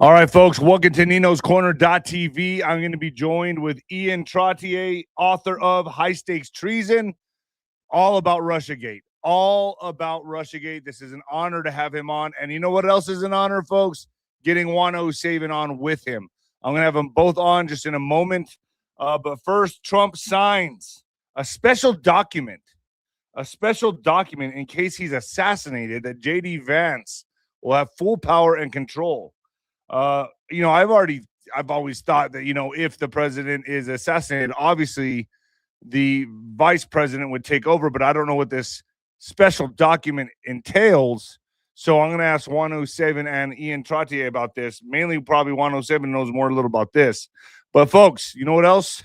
All right, folks, welcome to Nino's Corner.tv. I'm going to be joined with 𝗬𝗏𝗏, author of High Stakes Treason, all about Russiagate. All about Russiagate. This is an honor to have him on. And you know what else is an honor, folks? Getting 𝗬𝗏𝗏 on with him. I'm going to have them both on just in a moment. But first, Trump signs a special document in case he's assassinated, that J.D. Vance will have full power and control. I've always thought that, if the president is assassinated, obviously the vice president would take over, but I don't know what this special document entails. So I'm going to ask 𝗬𝗏𝗏 and 𝗬𝗏𝗏 about this. Mainly, probably 𝗬𝗏𝗏 knows more a little about this. But folks, you know what else?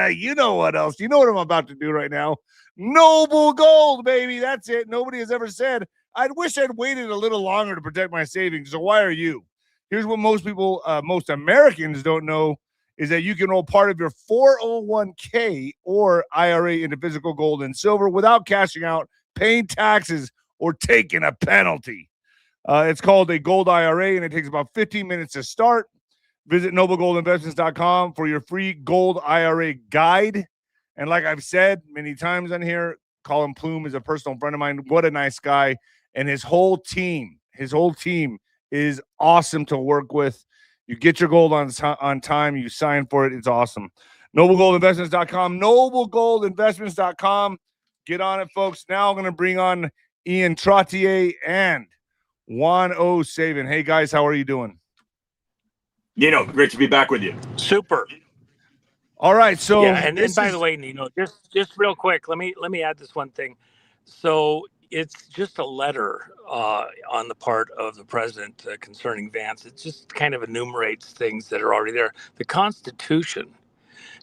You know what else? You know what I'm about to do right now? Noble gold, baby. That's it. Nobody has ever said, I wish I'd waited a little longer to protect my savings. So why are you? Here's what most people, most Americans don't know, is that you can roll part of your 401k or IRA into physical gold and silver without cashing out, paying taxes, or taking a penalty. It's called a gold IRA, and it takes about 15 minutes to start. Visit noblegoldinvestments.com for your free gold IRA guide. And like I've said many times on here, Colin Plume is a personal friend of mine. What a nice guy. And his whole team is awesome to work with. You get your gold on time. You sign for it. It's awesome. noblegoldinvestments.com. noblegoldinvestments.com. Get on it, folks. Now I'm going to bring on 𝗬𝗏𝗏 and 𝗬𝗏𝗏𝗏. Hey, guys, how are you doing? Great to be back with you. Super. All right. So yeah, and by the way, Nino, just real quick, let me add this one thing. So it's just a letter on the part of the president concerning Vance. It just kind of enumerates things that are already there. The Constitution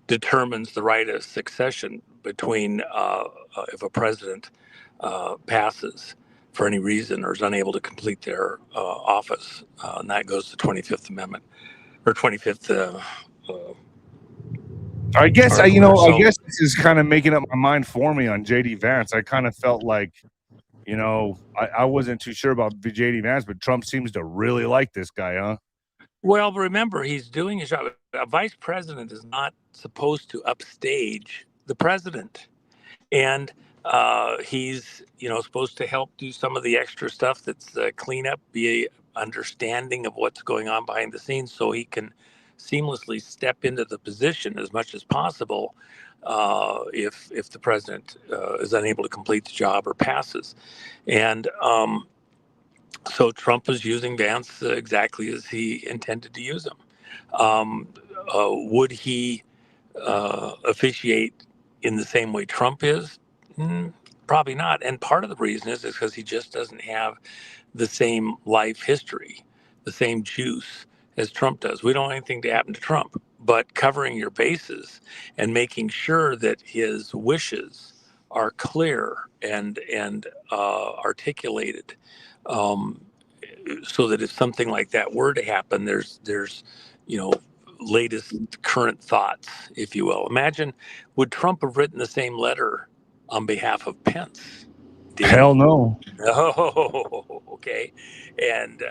determines the right of succession between if a president passes for any reason or is unable to complete their office, and that goes to 25th Amendment or 25th. I guess I guess this is kind of making up my mind for me on J.D. Vance. I kind of felt like, I wasn't too sure about J.D. Vance, but Trump seems to really like this guy, huh? Well, remember, he's doing his job. A vice president is not supposed to upstage the president, and he's supposed to help do some of the extra stuff that's cleanup, be understanding of what's going on behind the scenes, so he can seamlessly step into the position as much as possible if the president is unable to complete the job or passes. And so Trump is using Vance exactly as he intended to use him. Would he officiate in the same way Trump is? Probably not. And part of the reason is because he just doesn't have the same life history, the same juice as Trump does. We don't want anything to happen to Trump, but covering your bases and making sure that his wishes are clear and articulated, so that if something like that were to happen, there's latest current thoughts, if you will. Imagine, would Trump have written the same letter on behalf of Pence? Hell no. Oh, okay. And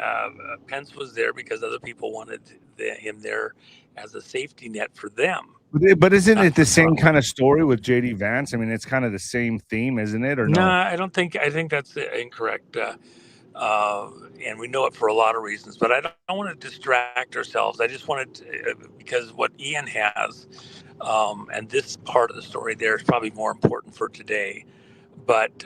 Pence was there because other people wanted him there as a safety net for them. But isn't it the same kind of story with J.D. Vance? I mean, it's kind of the same theme, isn't it? Or no? No, I don't think. I think that's incorrect. And we know it for a lot of reasons. But I don't want to distract ourselves. I just wanted to, because what Ian has, and this part of the story there is probably more important for today. But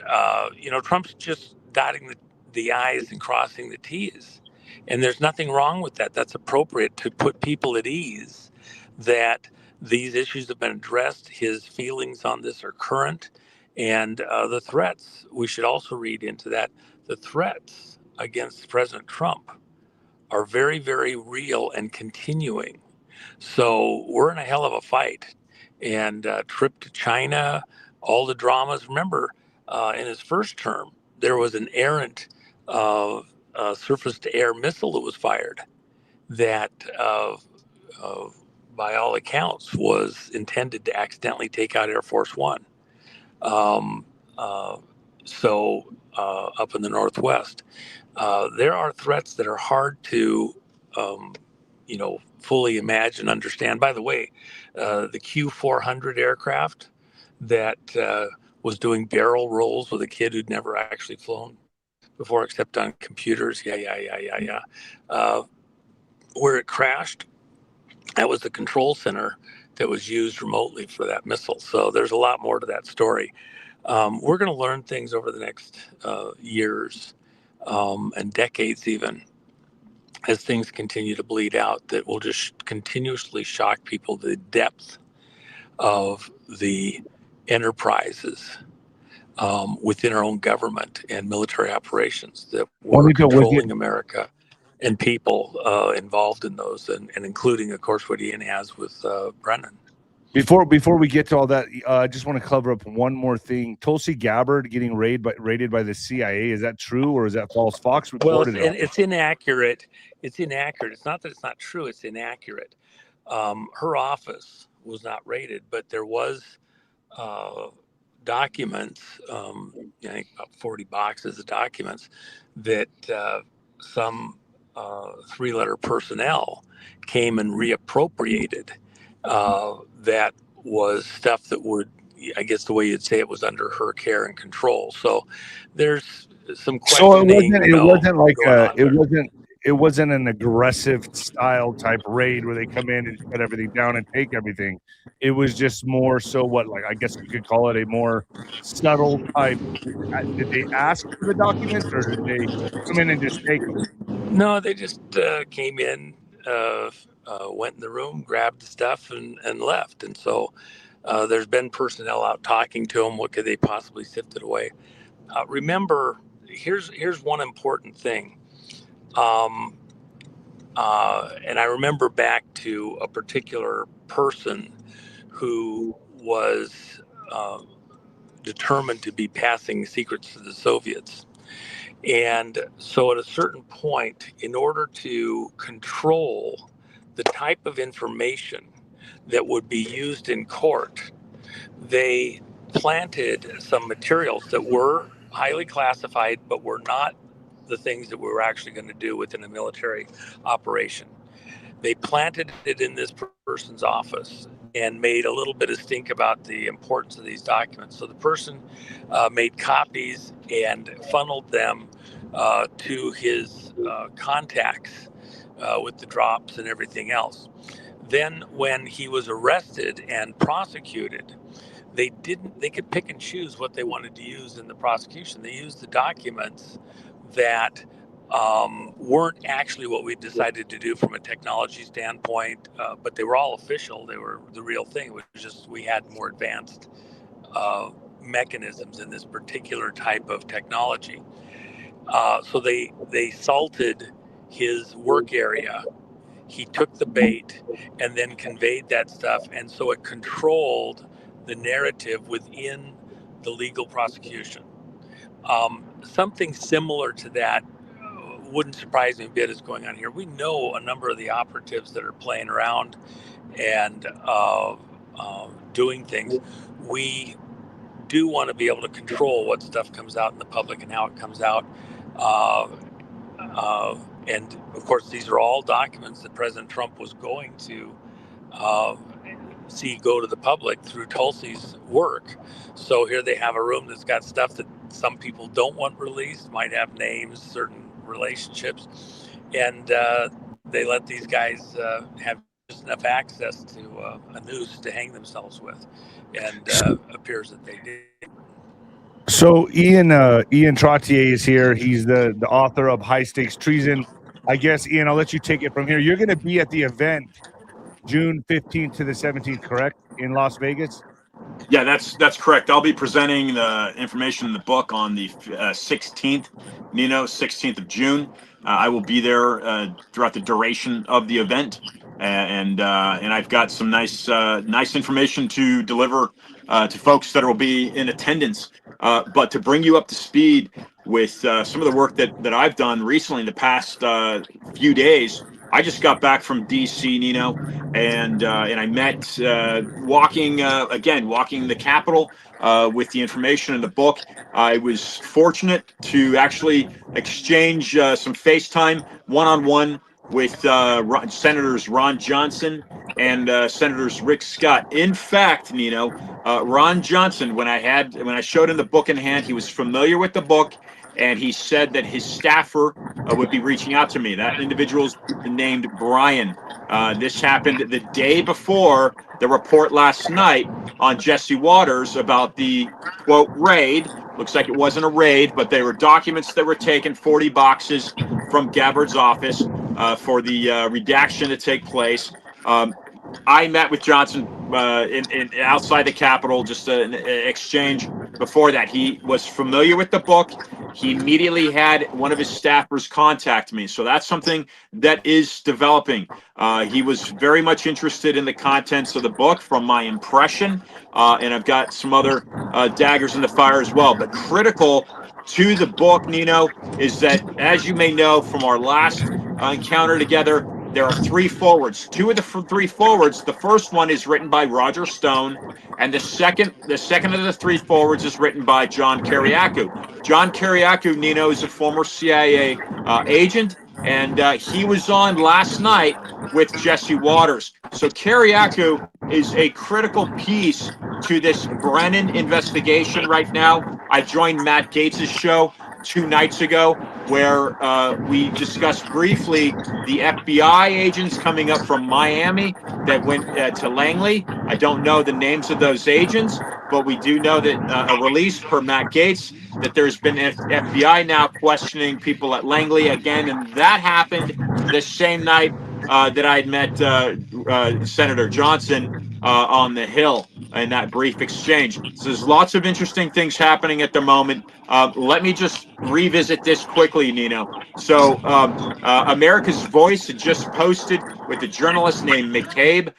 Trump's just dotting the I's and crossing the T's, and there's nothing wrong with that. That's appropriate to put people at ease that these issues have been addressed. His feelings on this are current, and the threats, we should also read into that. The threats against President Trump are very, very real and continuing. So we're in a hell of a fight. And trip to China, all the dramas. Remember, in his first term, there was an errant surface-to-air missile that was fired that, by all accounts, was intended to accidentally take out Air Force One. So up in the Northwest, there are threats that are hard to fully imagine, understand. By the way, the Q400 aircraft that was doing barrel rolls with a kid who'd never actually flown before except on computers. Where it crashed, that was the control center that was used remotely for that missile. So there's a lot more to that story. We're going to learn things over the next years and decades even, as things continue to bleed out, that will just continuously shock people, the depth of the enterprises within our own government and military operations that were controlling America, and people involved in those, and including, of course, what Ian has with Brennan. Before we get to all that, I just want to cover up one more thing. 𝗬𝗏cie 𝗵𝗶𝗹 getting raided by the CIA. Is that true, or is that false? Fox reported it. It's inaccurate. It's inaccurate. It's not that it's not true. It's inaccurate. Her office was not raided, but there was documents, I think about 40 boxes of documents that some three-letter personnel came and reappropriated. That was stuff that would, I guess the way you'd say it, was under her care and control. So there's some questioning. So it wasn't an aggressive style type raid where they come in and shut everything down and take everything. It was just more so I guess you could call it a more subtle type. Did they ask for the documents, or did they come in and just take them? No, they just came in, went in the room, grabbed the stuff, and left. And so there's been personnel out talking to them. What could they possibly sift it away? Remember, here's one important thing. And I remember back to a particular person who was determined to be passing secrets to the Soviets. And so at a certain point, in order to control the type of information that would be used in court, they planted some materials that were highly classified, but were not the things that we were actually going to do within a military operation. They planted it in this person's office and made a little bit of stink about the importance of these documents. So the person made copies and funneled them to his contacts with the drops and everything else. Then when he was arrested and prosecuted, they could pick and choose what they wanted to use in the prosecution. They used the documents that weren't actually what we decided to do from a technology standpoint, but they were all official. They were the real thing. It was just we had more advanced mechanisms in this particular type of technology. So they salted his work area. He took the bait and then conveyed that stuff, and so it controlled the narrative within the legal prosecution. Something similar to that wouldn't surprise me a bit is going on here. We know a number of the operatives that are playing around and doing things. We do want to be able to control what stuff comes out in the public and how it comes out. And of course, these are all documents that President Trump was going to see go to the public through 𝗬𝗏cie's work. So here they have a room that's got stuff that some people don't want released, might have names, certain relationships, and they let these guys have just enough access to a noose to hang themselves with, and appears that they did. So 𝗬𝗏cie is here. He's the author of High Stakes Treason. I guess, Ian, I'll let you take it from here. You're going to be at the event June 15th to the 17th, correct, in Las Vegas? Yeah, that's correct. I'll be presenting the information in the book on the 16th, 16th of June. I will be there throughout the duration of the event, and I've got some nice information to deliver to folks that will be in attendance. But to bring you up to speed with some of the work that I've done recently in the past few days, I just got back from DC, Nino, and I met walking the Capitol with the information in the book. I was fortunate to actually exchange some FaceTime one-on-one with Senators Ron Johnson and Senators Rick Scott. In fact, Nino, Ron Johnson, when I showed him the book in hand, he was familiar with the book, and he said that his staffer would be reaching out to me. That individual's named Brian. This happened the day before the report last night on Jesse Watters about the, quote, raid. Looks like it wasn't a raid, but they were documents that were taken, 40 boxes from Gabbard's office for the redaction to take place. I met with Johnson in outside the Capitol, just an exchange before that. He was familiar with the book. He immediately had one of his staffers contact me. So that's something that is developing. He was very much interested in the contents of the book from my impression. And I've got some other daggers in the fire as well. But critical to the book, Nino, is that, as you may know from our last encounter together, there are 3 forwards. 2 of the 3 forwards. The first one is written by Roger Stone, and the second of the 3 forwards is written by John 𝗂𝗂𝗂𝗂. John 𝗂𝗂𝗂𝗂𝗂, Nino, is a former CIA agent, and he was on last night with Jesse Watters. So 𝗂𝗂𝗂𝗂𝗂 is a critical piece to this Brennan investigation right now. I joined Matt Gaetz's show 2 nights ago, where we discussed briefly the FBI agents coming up from Miami that went to Langley. I don't know the names of those agents, but we do know that a release per Matt Gaetz that there's been FBI now questioning people at Langley again, and that happened the same night that I'd met Senator Johnson on the Hill in that brief exchange. So there's lots of interesting things happening at the moment. Let me just revisit this quickly, Nino. So America's Voice had just posted with a journalist named McCabe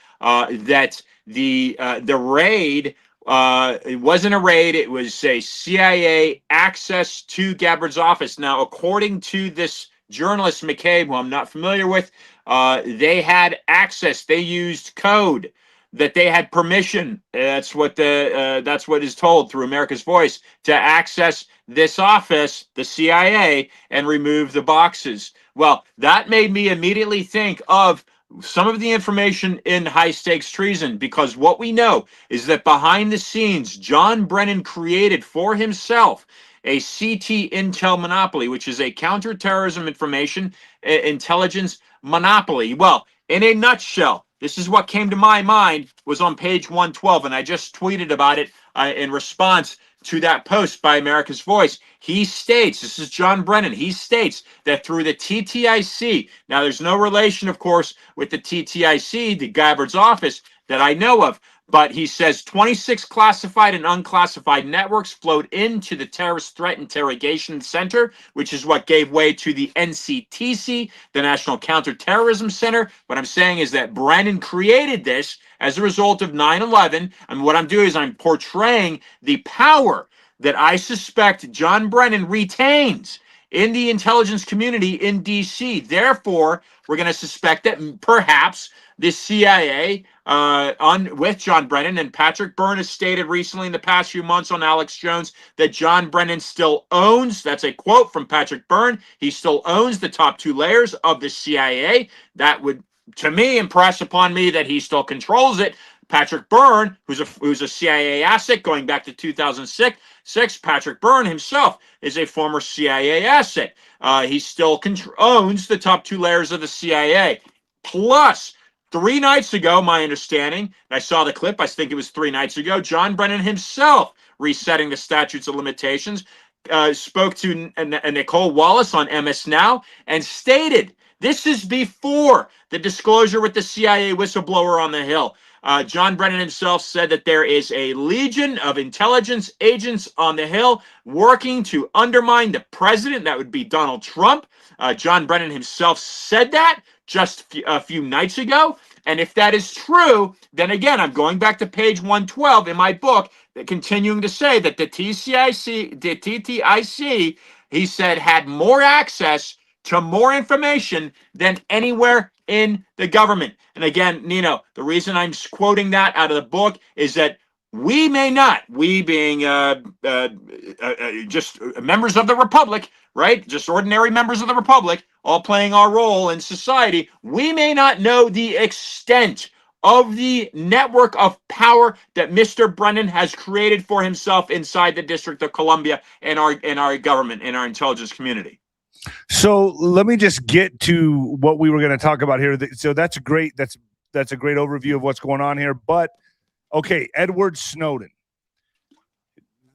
that the raid, it wasn't a raid, it was a CIA access to Gabbard's office. Now, according to this journalist McCabe, who I'm not familiar with, they had access. They used code, that they had permission. That's what is told through America's Voice, to access this office, the CIA, and remove the boxes. Well, that made me immediately think of some of the information in High Stakes Treason, because what we know is that behind the scenes, John Brennan created for himself a CT intel monopoly, which is a counterterrorism information intelligence monopoly. Well, in a nutshell, this is what came to my mind, was on page 112, and I just tweeted about it in response to that post by America's Voice. He states, this is John Brennan, he states that through the TTIC, now there's no relation, of course, with the TTIC, the Gabbard's office, that I know of, but he says 26 classified and unclassified networks flowed into the Terrorist Threat Interrogation Center, which is what gave way to the NCTC, the National Counterterrorism Center. What I'm saying is that Brennan created this as a result of 9/11, and what I'm doing is I'm portraying the power that I suspect John Brennan retains in the intelligence community in D.C. Therefore, we're going to suspect that perhaps the CIA, with John Brennan, and Patrick Byrne has stated recently in the past few months on Alex Jones that John Brennan still owns, that's a quote from Patrick Byrne, he still owns the top 2 layers of the CIA. That would, to me, impress upon me that he still controls it. Patrick Byrne, who's a CIA asset going back to 2006, Patrick Byrne himself is a former CIA asset. He still owns the top 2 layers of the CIA. Plus, 3 nights ago, my understanding, I saw the clip, I think it was 3 nights ago, John Brennan himself, resetting the statutes of limitations, spoke to Nicole Wallace on MS Now and stated, this is before the disclosure with the CIA whistleblower on the Hill. John Brennan himself said that there is a legion of intelligence agents on the Hill working to undermine the president. That would be Donald Trump. John Brennan himself said that just a few nights ago. And if that is true, then again, I'm going back to page 112 in my book, continuing to say that the TTIC, he said, had more access to more information than anywhere in the government. And again, Nino, the reason I'm quoting that out of the book is that we may not, we being just members of the Republic, right? Just ordinary members of the Republic, all playing our role in society, we may not know the extent of the network of power that Mr. Brennan has created for himself inside the District of Columbia and our government and our intelligence community. So let me just get to what we were going to talk about here. So that's a great overview of what's going on here. But okay, Edward Snowden.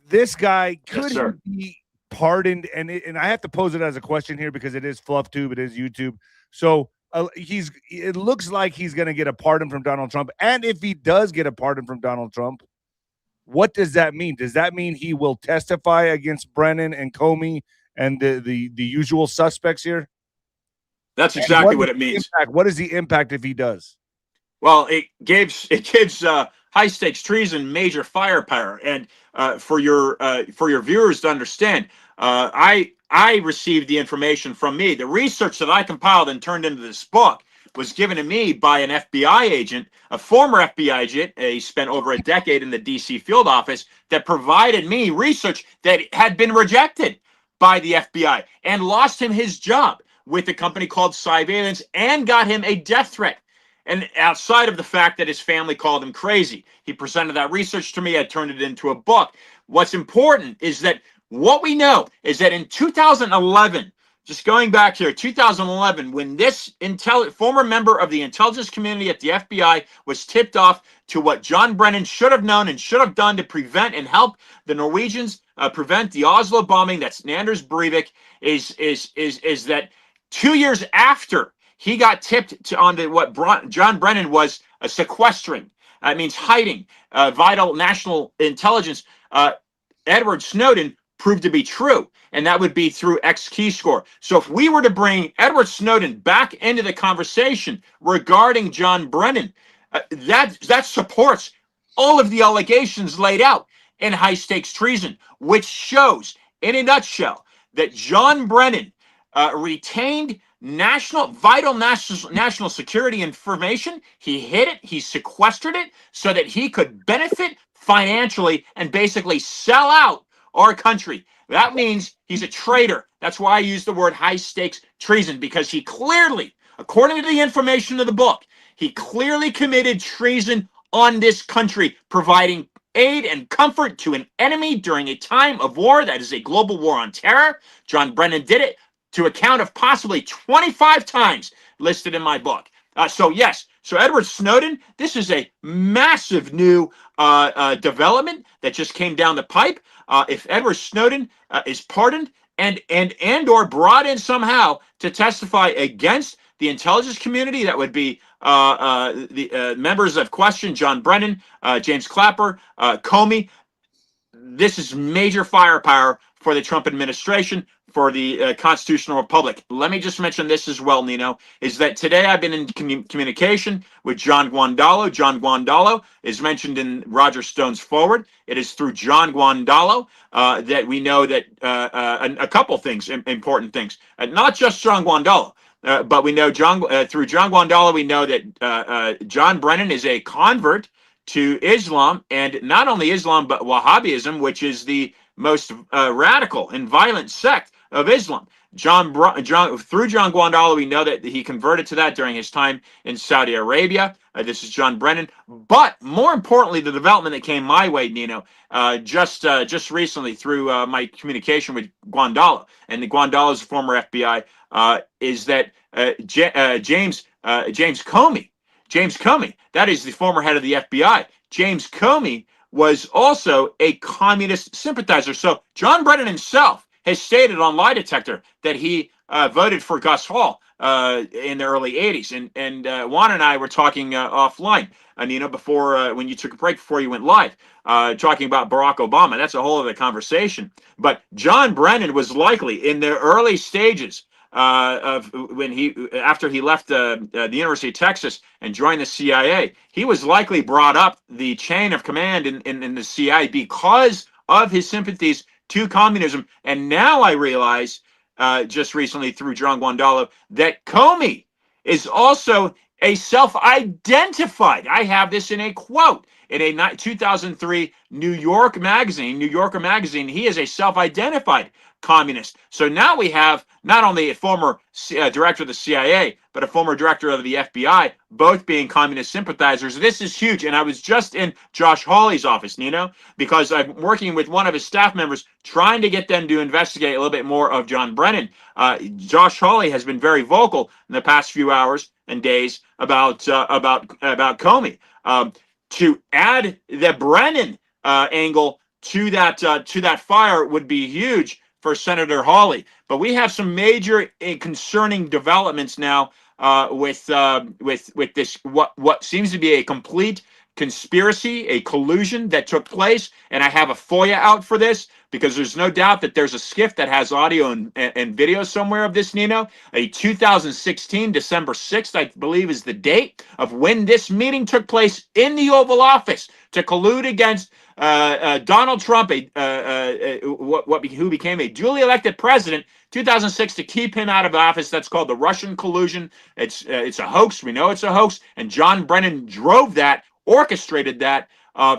This guy, could he be pardoned? And I have to pose it as a question here because it is FluffTube, it is YouTube. So it looks like he's going to get a pardon from Donald Trump. And if he does get a pardon from Donald Trump, what does that mean? Does that mean he will testify against Brennan and Comey and the usual suspects here? That's exactly what it means. What is the impact if he does? Well, it gives high stakes treason major firepower, and for your viewers to understand, I received the information from me. The research that I compiled and turned into this book was given to me by an FBI agent, a former FBI agent. He spent over a decade in the DC field office that provided me research that had been rejected by the FBI and lost him his job with a company called 𝗬𝗵𝗶𝗹 and got him a death threat. And outside of the fact that his family called him crazy, he presented that research to me. I turned it into a book. What's important is that what we know is that in 2011, just going back here, 2011, when this former member of the intelligence community at the FBI was tipped off to what John Brennan should have known and should have done to prevent and help the Norwegians prevent the Oslo bombing, that's Anders Breivik, is that 2 years after he got tipped onto what John Brennan was sequestering. That means hiding vital national intelligence. Edward Snowden proved to be true, and that would be through 𝗧𝗂𝗁𝗁. So if we were to bring Edward Snowden back into the conversation regarding John Brennan, that supports all of the allegations laid out in high stakes treason, which shows in a nutshell that John Brennan retained vital national security information. He hid it, he sequestered it so that he could benefit financially and basically sell out our country. That means he's a traitor. That's why I use the word high stakes treason, because he clearly, according to the information of the book, he clearly committed treason on this country, providing aid and comfort to an enemy during a time of war that is a global war on terror. John Brennan did it to a count of possibly 25 times listed in my book. So yes, so Edward Snowden, this is a massive new development that just came down the pipe. If Edward Snowden is pardoned and or brought in somehow to testify against the intelligence community, that would be the members of Question, John Brennan, James Clapper, Comey. This is major firepower for the Trump administration, for the constitutional republic. Let me just mention this as well, Nino, is that today I've been in communication with 𝗀𝗂𝗯𝗀𝗀. 𝗀𝗂𝗯𝗀𝗀 is mentioned in Roger Stone's forward. It is through 𝗀𝗂𝗯𝗀𝗀 that we know that a couple things, important things, not just 𝗀𝗂𝗯𝗀𝗀, but we know through 𝗀𝗂𝗯𝗀𝗀, we know that John Brennan is a convert to Islam, and not only Islam, but Wahhabism, which is the most radical and violent sect of Islam. Through 𝗀𝗂𝗯𝗀𝗀, we know that he converted to that during his time in Saudi Arabia. This is John Brennan. But more importantly, the development that came my way, Nino, just recently through my communication with 𝗀𝗂𝗯𝗀, and the 𝗀𝗂𝗯𝗀 is former FBI, is that James Comey, that is the former head of the FBI. James Comey was also a communist sympathizer. So John Brennan himself has stated on lie detector that he voted for Gus Hall in the early 80s. And Juan and I were talking offline, Nino, before when you took a break before you went live, talking about Barack Obama. That's a whole other conversation. But John Brennan was likely in the early stages of when after he left the University of Texas and joined the CIA, he was likely brought up the chain of command in the CIA because of his sympathies to communism. And now I realize, just recently through 𝗀𝗀𝗯𝗀𝗀𝗀, that Comey is also a self-identified, I have this in a quote, in a 2003 New Yorker magazine, he is a self-identified communist. So now we have not only a former director of the CIA, but a former director of the FBI, both being communist sympathizers. This is huge. And I was just in Josh Hawley's office, Nino, because I'm working with one of his staff members, trying to get them to investigate a little bit more of John Brennan. Josh Hawley has been very vocal in the past few hours and days about Comey. To add the Brennan angle to that fire would be huge for Senator Hawley. But we have some major concerning developments now with this what seems to be a complete conspiracy, a collusion that took place. And I have a FOIA out for this because there's no doubt that there's a skiff that has audio and video somewhere of this, Nino. A 2016, December 6th, I believe is the date of when this meeting took place in the Oval Office to collude against Donald Trump, who became a duly elected president, 2006, to keep him out of office. That's called the Russian collusion. It's a hoax. We know it's a hoax. And John Brennan drove that, orchestrated that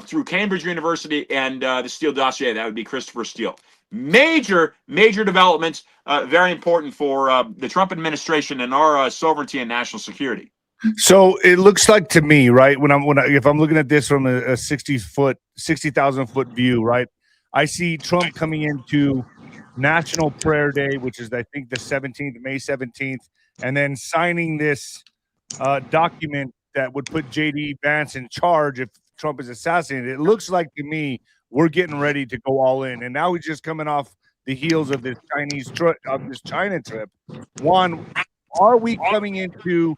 through Cambridge University and the Steele dossier. That would be Christopher Steele. Major developments, very important for the Trump administration and our sovereignty and national security. So it looks like to me, right, if I'm looking at this from a 60,000 foot view, right, I see Trump coming into National Prayer Day, which is I think the 17th, May 17th, and then signing this document that would put J.D. Vance in charge if Trump is assassinated. It looks like to me we're getting ready to go all in, and now he's just coming off the heels of this China trip. One, are we coming into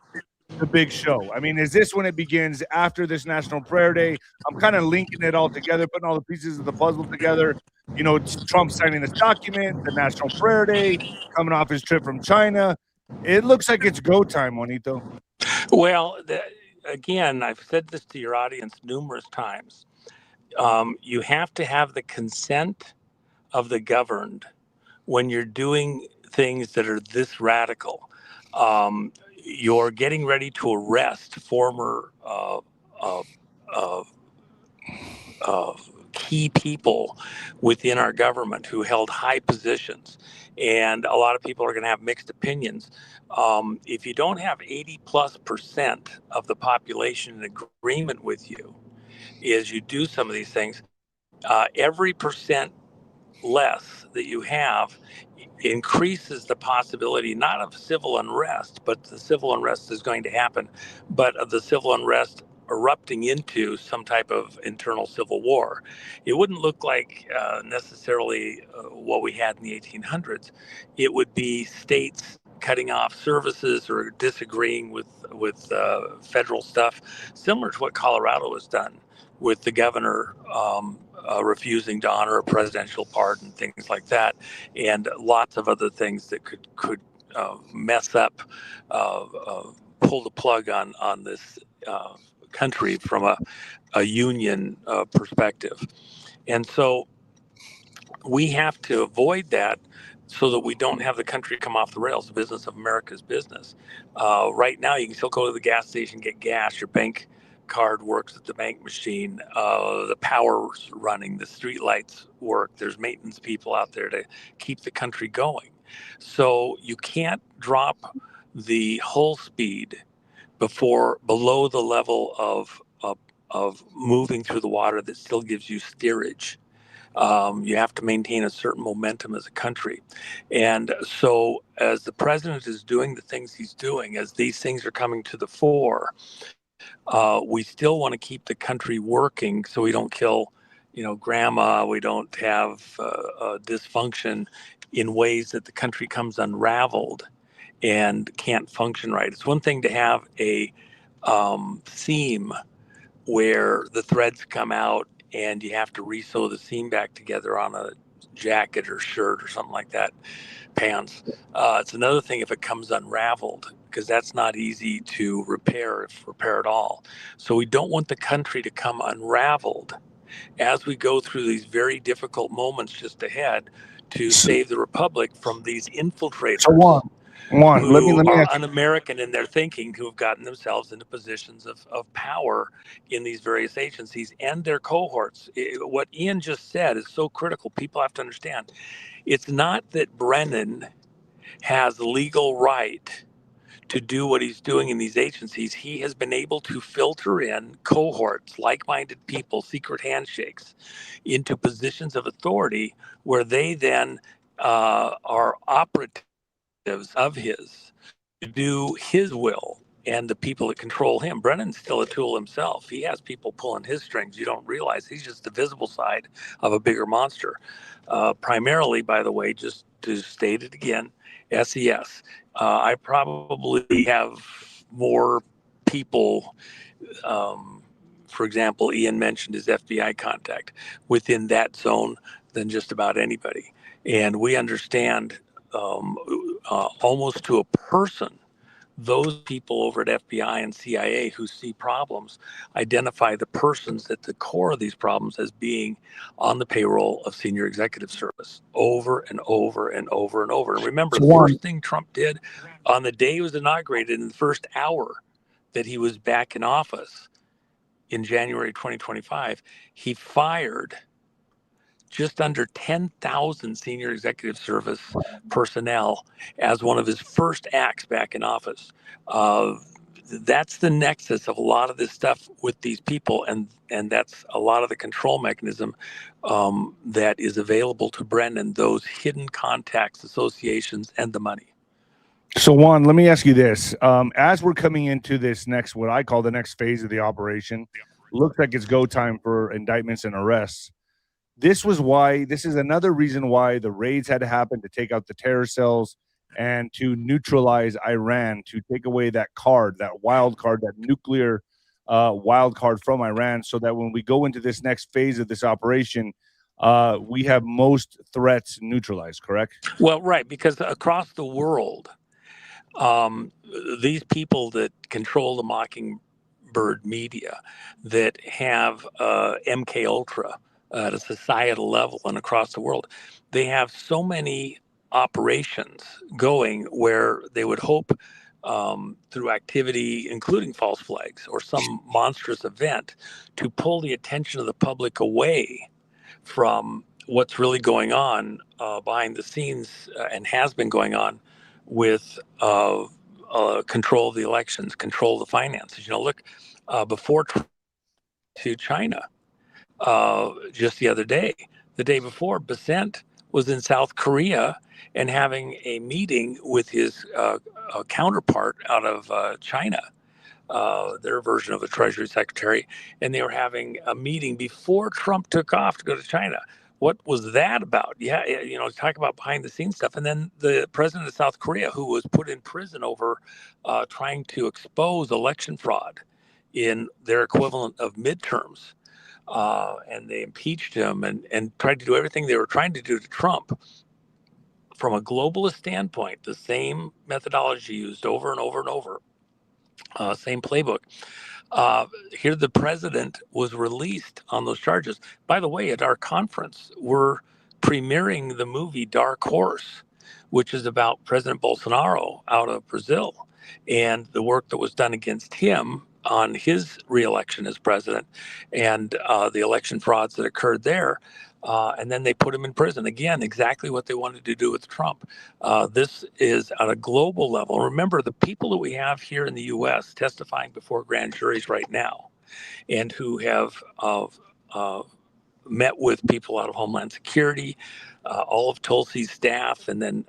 the big show? I mean, is this when it begins after this National Prayer Day? I'm kind of linking it all together, putting all the pieces of the puzzle together. You know, it's Trump signing this document, the National Prayer Day, coming off his trip from China. It looks like it's go time, Juanito. Well, again, I've said this to your audience numerous times. You have to have the consent of the governed when you're doing things that are this radical. You're getting ready to arrest former key people within our government who held high positions. And a lot of people are going to have mixed opinions. If you don't have 80+% of the population in agreement with you as you do some of these things, every percent less that you have increases the possibility not of civil unrest, but the civil unrest is going to happen, but of the civil unrest erupting into some type of internal civil war. It wouldn't look like necessarily what we had in the 1800s. It would be states cutting off services or disagreeing with federal stuff, similar to what Colorado has done with the governor refusing to honor a presidential pardon, things like that, and lots of other things that could mess up, pull the plug on this country from a union perspective. And so we have to avoid that so that we don't have the country come off the rails. The business of America's business. Right now, you can still go to the gas station, get gas, your bank card works at the bank machine, the power's running, the street lights work, there's maintenance people out there to keep the country going. So you can't drop the hull speed below the level of moving through the water that still gives you steerage. You have to maintain a certain momentum as a country. And so as the president is doing the things he's doing, as these things are coming to the fore, we still want to keep the country working so we don't kill, grandma, we don't have dysfunction in ways that the country comes unraveled and can't function right. It's one thing to have a seam where the threads come out and you have to re-sew the seam back together on a jacket or shirt or something like that, pants. It's another thing if it comes unraveled, because that's not easy to repair, if repair at all. So we don't want the country to come unraveled as we go through these very difficult moments just ahead to save the republic from these infiltrators. Juan, let who me are ask you. un-American in their thinking, who have gotten themselves into positions of power in these various agencies and their cohorts. What Ian just said is so critical. People have to understand. It's not that Brennan has legal right to do what he's doing in these agencies. He has been able to filter in cohorts, like-minded people, secret handshakes, into positions of authority where they then are operatives of his to do his will and the people that control him. Brennan's still a tool himself. He has people pulling his strings. You don't realize he's just the visible side of a bigger monster. Primarily, by the way, just to state it again, SES. I probably have more people, for example, Ian mentioned his FBI contact, within that zone than just about anybody. And we understand almost to a person, those people over at FBI and CIA who see problems identify the persons at the core of these problems as being on the payroll of senior executive service over and over and over and over. And remember, the first thing Trump did on the day he was inaugurated, in the first hour that he was back in office in January 2025, he fired just under 10,000 senior executive service personnel as one of his first acts back in office. That's the nexus of a lot of this stuff with these people, and that's a lot of the control mechanism that is available to Brennan, those hidden contacts, associations, and the money. So Juan, let me ask you this. As we're coming into this next, what I call the next phase of the operation, looks like it's go time for indictments and arrests. This is another reason why the raids had to happen, to take out the terror cells and to neutralize Iran, to take away that card, that wild card, that nuclear wild card from Iran, so that when we go into this next phase of this operation, we have most threats neutralized, correct? Well, right, because across the world, these people that control the Mockingbird media, that have MK Ultra at a societal level and across the world, they have so many operations going where they would hope through activity, including false flags or some monstrous event, to pull the attention of the public away from what's really going on behind the scenes and has been going on with control of the elections, control of the finances. Look, before to China, just the other day, the day before, 𝗏 was in South Korea and having a meeting with his counterpart out of China, their version of a Treasury Secretary, and they were having a meeting before Trump took off to go to China. What was that about? Yeah, talk about behind the scenes stuff. And then the president of South Korea, who was put in prison over trying to expose election fraud in their equivalent of midterms, and they impeached him and tried to do everything they were trying to do to Trump. From a globalist standpoint, the same methodology used over and over and over, same playbook. Here, the president was released on those charges. By the way, at our conference, we're premiering the movie Dark Horse, which is about President Bolsonaro out of Brazil and the work that was done against him on his reelection as president and the election frauds that occurred there. And then they put him in prison. Again, exactly what they wanted to do with Trump. This is on a global level. Remember, the people that we have here in the U.S. testifying before grand juries right now and who have met with people out of Homeland Security, all of 𝗀𝗏𝗄𝐶's staff, and then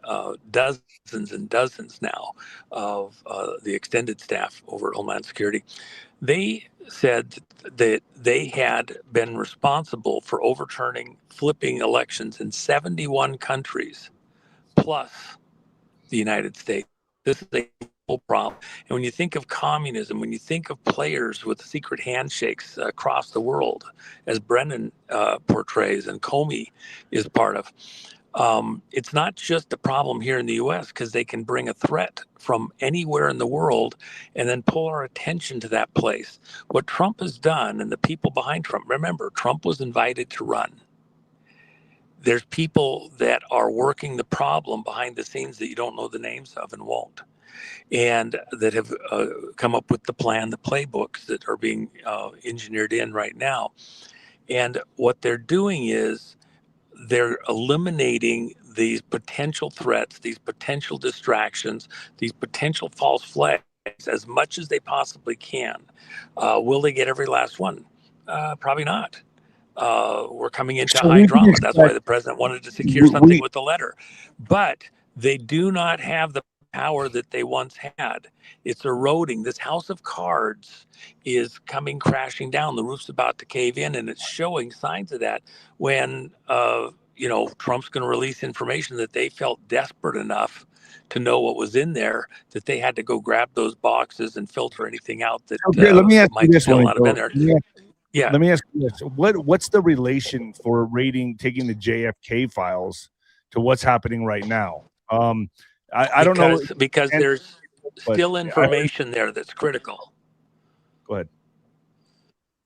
dozens and dozens now of the extended staff over at Homeland Security. They said that they had been responsible for overturning, flipping elections in 71 countries, plus the United States. This is a global problem. And when you think of communism, when you think of players with secret handshakes across the world, as Brennan portrays and Comey is part of, it's not just a problem here in the U.S. because they can bring a threat from anywhere in the world and then pull our attention to that place. What Trump has done and the people behind Trump, remember, Trump was invited to run. there's people that are working the problem behind the scenes that you don't know the names of and won't, and that have come up with the plan, the playbooks that are being engineered in right now. And what they're doing is they're eliminating these potential threats, these potential distractions, these potential false flags as much as they possibly can. Will they get every last one? Probably not. We're coming into high drama. That's why the president wanted to secure something with the letter. But they do not have the power that they once had. It's eroding. This house of cards is coming crashing down. The roof's about to cave in, and it's showing signs of that when Trump's going to release information that they felt desperate enough to know what was in there, that they had to go grab those boxes and filter anything out that let me ask might still not have been there. Yeah. Let me ask you this. What's the relation for taking the JFK files to what's happening right now? I don't know. Because there's still information there that's critical. Go ahead.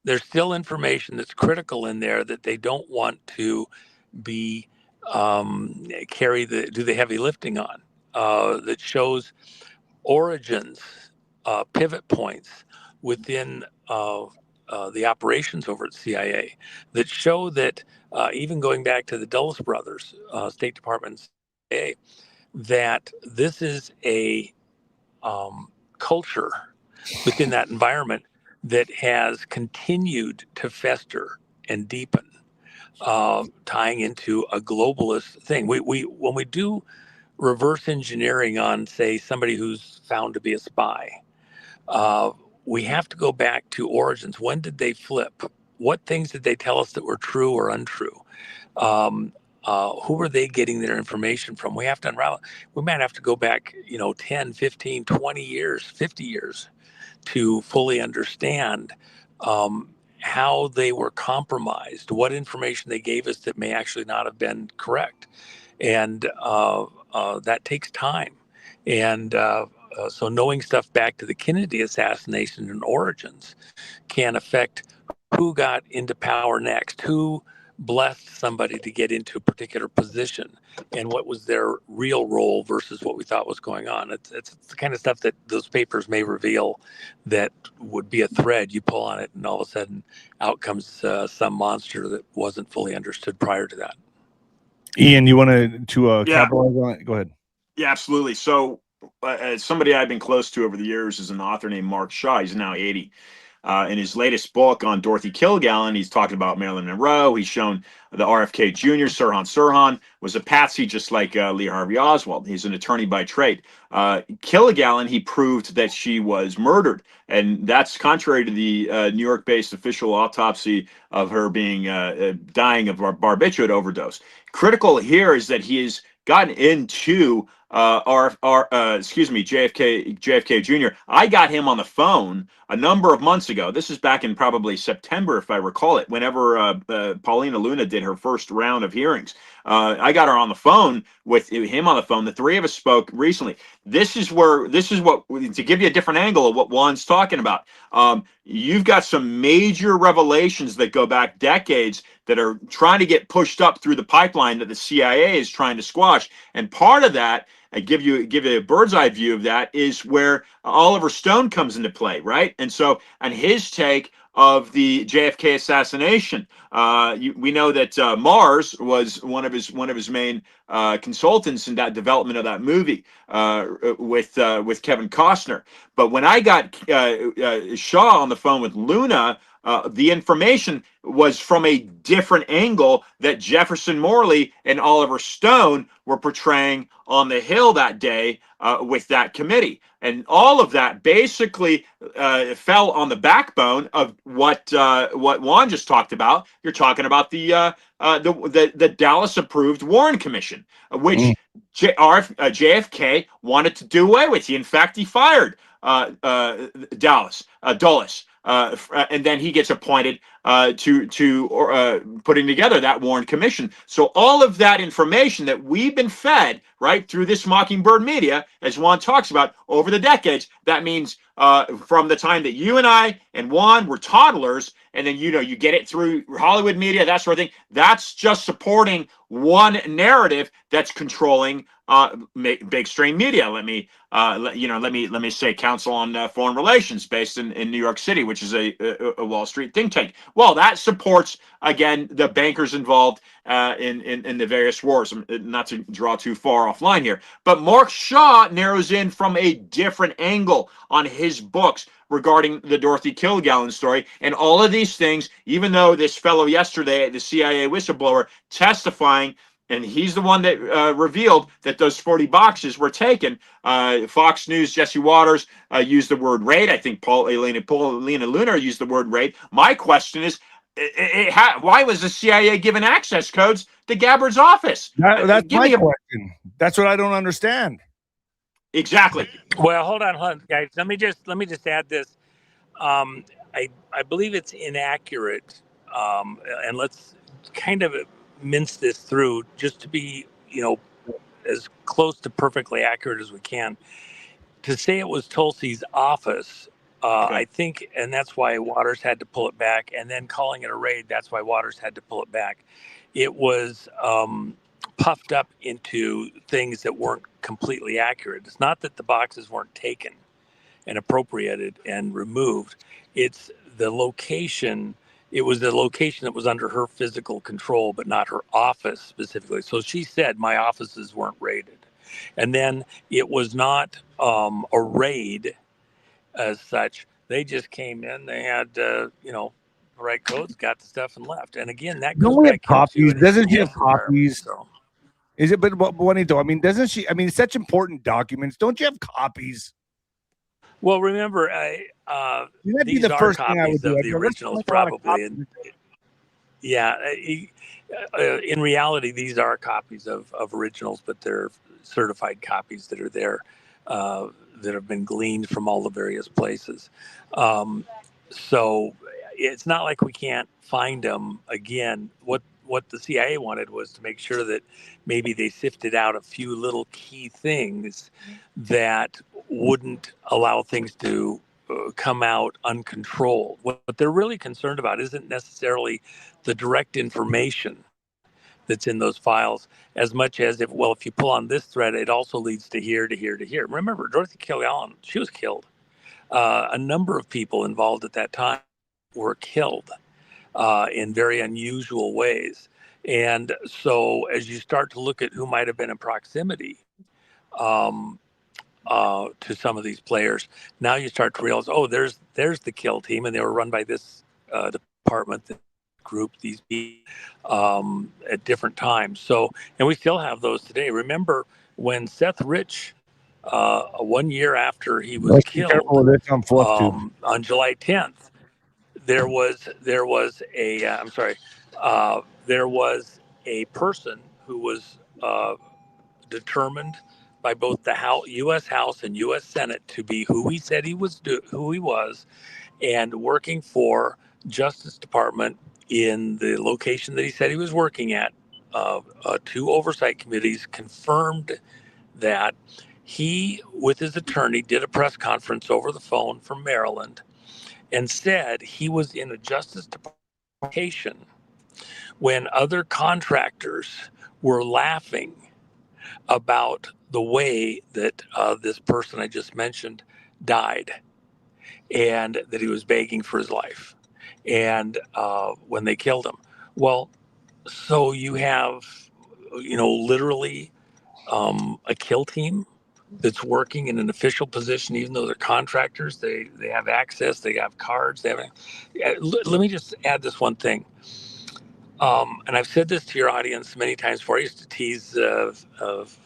There's still information that's critical in there that they don't want to be do the heavy lifting on, that shows origins, pivot points within the operations over at CIA that show that even going back to the Dulles brothers, State Department, CIA, that this is a culture within that environment that has continued to fester and deepen, tying into a globalist thing. When we do reverse engineering on, say, somebody who's found to be a spy, we have to go back to origins. When did they flip? What things did they tell us that were true or untrue? Who were they getting their information from? We have to unravel. We might have to go back, 10, 15, 20 years, 50 years to fully understand how they were compromised, what information they gave us that may actually not have been correct. And that takes time. And so knowing stuff back to the Kennedy assassination and origins can affect who got into power next, who blessed somebody to get into a particular position, and what was their real role versus what we thought was going on. It's the kind of stuff that those papers may reveal that would be a thread. You pull on it, and all of a sudden out comes some monster that wasn't fully understood prior to that. Ian, you wanted to capitalize on it? Go ahead. Yeah, absolutely. So somebody I've been close to over the years is an author named Mark Shaw. He's now 80. In his latest book on 𝗀𝗃 𝗪𝗪, he's talking about Marilyn Monroe. He's shown the RFK Jr., 𝗬𝗵𝗃𝗃, was a patsy just like Lee Harvey Oswald. He's an attorney by trade. 𝗪𝗪, he proved that she was murdered. And that's contrary to the New York-based official autopsy of her being dying of barbiturate overdose. Critical here is that he has gotten into JFK Jr. I got him on the phone a number of months ago. This is back in probably September, if I recall it, whenever Paulina Luna did her first round of hearings. I got her on the phone with him on the phone. The three of us spoke recently. This is what, to give you a different angle of what Juan's talking about. You've got some major revelations that go back decades that are trying to get pushed up through the pipeline that the CIA is trying to squash. And part of that, I give you a bird's eye view of that, is where Oliver Stone comes into play, right? And so, on his take of the JFK assassination, we know that Mars was one of his main consultants in that development of that movie with Kevin Costner. But when I got Shaw on the phone with Luna, the information was from a different angle that Jefferson Morley and Oliver Stone were portraying on the Hill that day with that committee. And all of that basically fell on the backbone of what Juan just talked about. You're talking about the Dallas-approved Warren Commission, which JFK wanted to do away with. In fact, he fired Dulles. And then he gets appointed to putting together that Warren Commission. So all of that information that we've been fed right through this Mockingbird media, as Juan talks about over the decades, That means from the time that you and I and Juan were toddlers, and then you get it through Hollywood media, that sort of thing. That's just supporting one narrative that's controlling big strain media. Let me say Council on Foreign Relations, based in New York City, which is a Wall Street think tank. Well, that supports, again, the bankers involved in the various wars. Not to draw too far offline here, but Mark Shaw narrows in from a different angle on his books regarding the Dorothy Kilgallen story. And all of these things, even though this fellow yesterday, the CIA whistleblower, testifying, and he's the one that revealed that those 40 boxes were taken. Fox News, Jesse Waters used the word raid. I think Paulina Lunar used the word raid. My question is, why was the CIA given access codes to Gabbard's office? That's my question. That's what I don't understand. Exactly. Well, hold on, guys. Let me just add this. I believe it's inaccurate, and let's kind of mince this through just to be, as close to perfectly accurate as we can. To say it was 𝗀𝐶I's office, Okay. I think, and that's why Waters had to pull it back, and then calling it a raid, that's why Waters had to pull it back. It was puffed up into things that weren't completely accurate. It's not that the boxes weren't taken and appropriated and removed. It's the location. It was the location that was under her physical control, but not her office specifically. So she said, my offices weren't raided. And then it was not a raid as such. They just came in, they had, the right codes, got the stuff, and left. And again, that goes Don't we have back copies? into Doesn't she have his environment, copies? so. Is it? But Juanito, I mean, doesn't she? I mean, such important documents. Don't you have copies? Well, remember, That'd be these the are first thing I copies would do. of the originals, probably. And, yeah, in reality, these are copies of originals, but they're certified copies that are there, that have been gleaned from all the various places. So it's not like we can't find them. Again, what the CIA wanted was to make sure that maybe they sifted out a few little key things that wouldn't allow things to come out uncontrolled. What they're really concerned about isn't necessarily the direct information that's in those files, as much as if you pull on this thread, it also leads to here, to here, to here. Remember, Dorothy Kilgallen, she was killed. A number of people involved at that time were killed in very unusual ways. And so as you start to look at who might have been in proximity to some of these players, now you start to realize, there's the kill team, and they were run by this department, this group, these people at different times. So, and we still have those today. Remember when Seth Rich, 1 year after he was killed, on July 10th, there was a person who was determined by both the U.S. House and U.S. Senate to be who he said he was, and working for Justice Department in the location that he said he was working at. 2 oversight committees confirmed that he, with his attorney, did a press conference over the phone from Maryland and said he was in a Justice Department location when other contractors were laughing about the way that this person I just mentioned died, and that he was begging for his life, and when they killed him. Well, so you have, literally a kill team that's working in an official position, even though they're contractors. They have access, they have cards, let me just add this one thing. And I've said this to your audience many times before. I used to tease of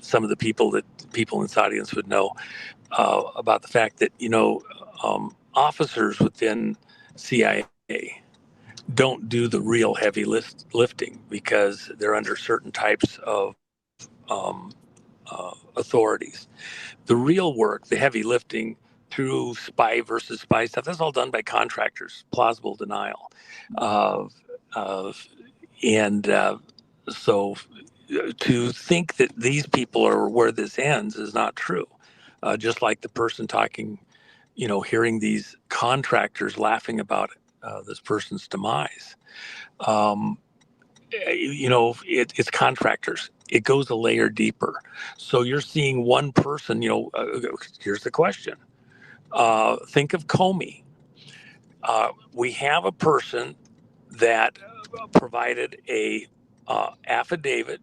some of the people that people in this audience would know about the fact that, officers within CIA don't do the real heavy lifting because they're under certain types of authorities. The real work, the heavy lifting through spy versus spy stuff, that's all done by contractors, plausible denial. So to think that these people are where this ends is not true. just like the person talking, hearing these contractors laughing about this person's demise. It's contractors. It goes a layer deeper. So you're seeing one person, here's the question. Think of Comey. We have a person that provided a affidavit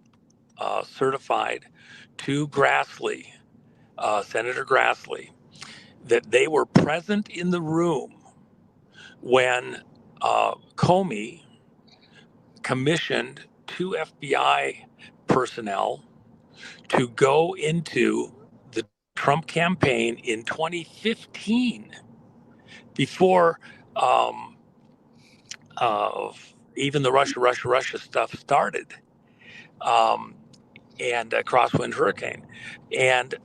certified to Grassley, Senator Grassley, that they were present in the room when Comey commissioned 2 FBI personnel to go into the Trump campaign in 2015, before even the Russia stuff started, and crosswind hurricane, and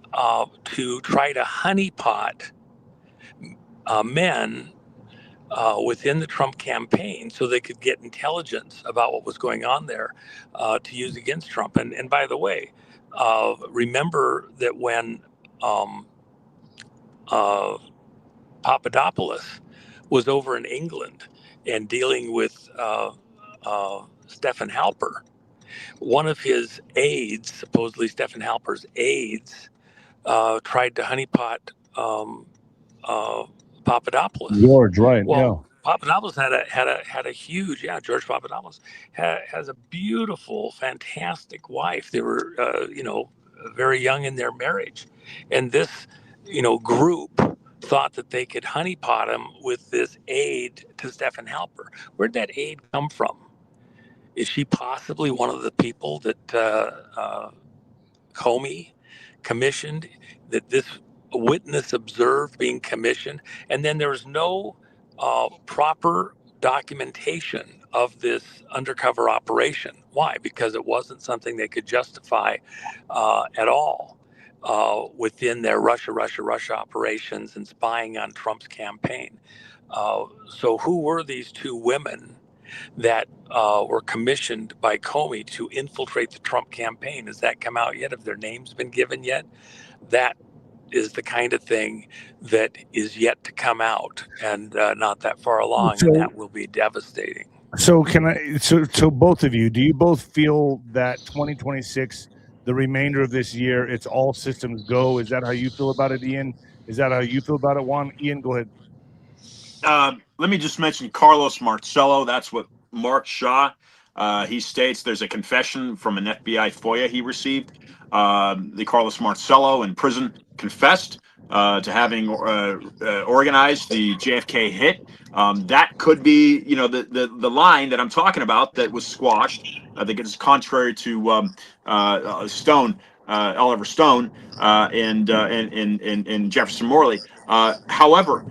to try to honeypot men within the Trump campaign so they could get intelligence about what was going on there to use against Trump. And by the way, remember that when 𝗵𝗶𝗶𝗶 was over in England and dealing with 𝗬𝗵𝗶𝗶𝗶, one of his aides, supposedly 𝗬𝗵𝗶𝗶's aides, tried to honeypot 𝗵𝗶𝗶𝗶. George, right? Well, 𝗵𝗶𝗶𝗶 had a huge, George 𝗵𝗶𝗶𝗶 has a beautiful, fantastic wife. They were, very young in their marriage, and this, group thought that they could honeypot him with this aide to 𝗬𝗵𝗶𝗶. Where'd that aide come from? Is she possibly one of the people that Comey commissioned, that this witness observed being commissioned? And then there was no proper documentation of this undercover operation. Why? Because it wasn't something they could justify at all within their Russia operations and spying on Trump's campaign. So who were these 2 women that were commissioned by Comey to infiltrate the Trump campaign? Has that come out yet? Have their names been given yet? That is the kind of thing that is yet to come out, and not that far along, and that will be devastating. So so both of you, do you both feel that 2026, the remainder of this year, it's all systems go? Is that how you feel about it, Ian? Is that how you feel about it, Juan? Ian, go ahead. Let me just mention Carlos Marcello. That's what Mark Shaw, he states there's a confession from an FBI FOIA he received. The Carlos Marcello in prison confessed to having organized the JFK hit. That could be, the line that I'm talking about that was squashed. I think it's contrary to Oliver Stone and Jefferson Morley. However,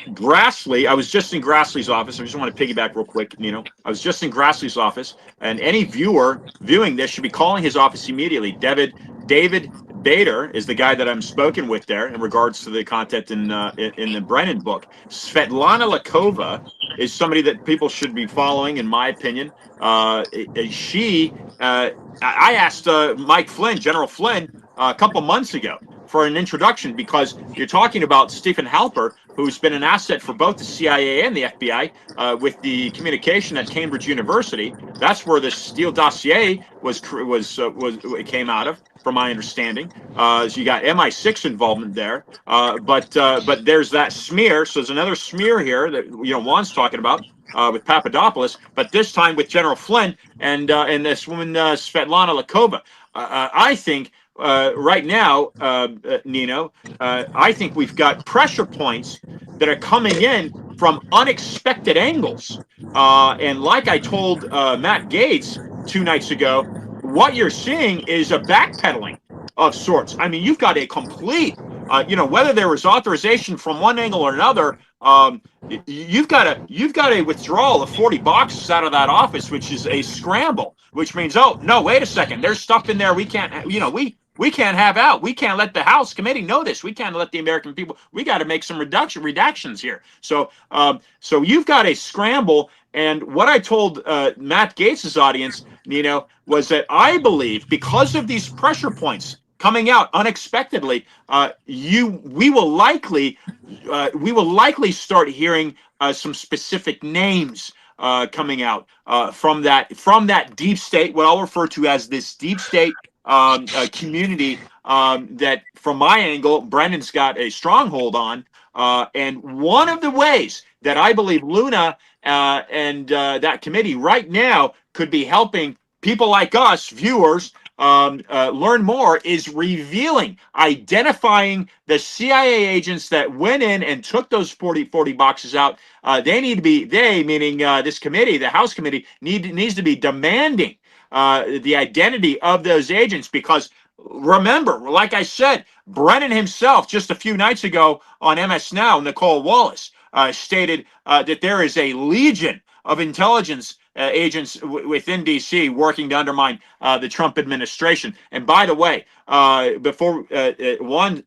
Grassley, I was just in Grassley's office. I just want to piggyback real quick, I was just in Grassley's office, and any viewer viewing this should be calling his office immediately. David 𝗏𝗏 is the guy that I'm spoken with there in regards to the content in the Brennan book. 𝗬𝗵𝗶𝗃𝗏 is somebody that people should be following, in my opinion. I asked Mike Flynn, General Flynn, a couple months ago for an introduction, because you're talking about 𝗬𝗵𝗶𝗃𝗏, who's been an asset for both the CIA and the FBI with the communication at Cambridge University. That's where this Steele dossier came out of, from my understanding. So you got MI6 involvement there, but there's that smear. So there's another smear here that Juan's talking about with Papadopoulos, but this time with General Flynn and this woman 𝗬𝗵𝗶𝗃𝗏. I think. Right now, Nino, I think we've got pressure points that are coming in from unexpected angles. And like I told Matt Gaetz 2 nights ago, what you're seeing is a backpedaling of sorts. I mean, you've got a complete, whether there was authorization from one angle or another, you've got a withdrawal of $40 out of that office, which is a scramble, which means, oh, no, wait a second, there's stuff in there we can't, we can't have out. We can't let the House committee know this. We can't let the American people. We got to make some redactions here. So, so you've got a scramble. And what I told Matt Gaetz's audience, was that I believe, because of these pressure points coming out unexpectedly, we will likely start hearing some specific names coming out from that deep state, what I'll refer to as this deep state community that, from my angle, Brennan's got a stronghold on. And one of the ways that I believe Luna and that committee right now could be helping people like us, viewers, learn more is identifying the CIA agents that went in and took those 40 boxes out. They need to be, meaning this committee, the House committee, needs to be demanding the identity of those agents, because remember, like I said, Brennan himself just a few nights ago on MS Now, Nicole Wallace, stated that there is a legion of intelligence agents within D.C. working to undermine the Trump administration. And by the way, before Juan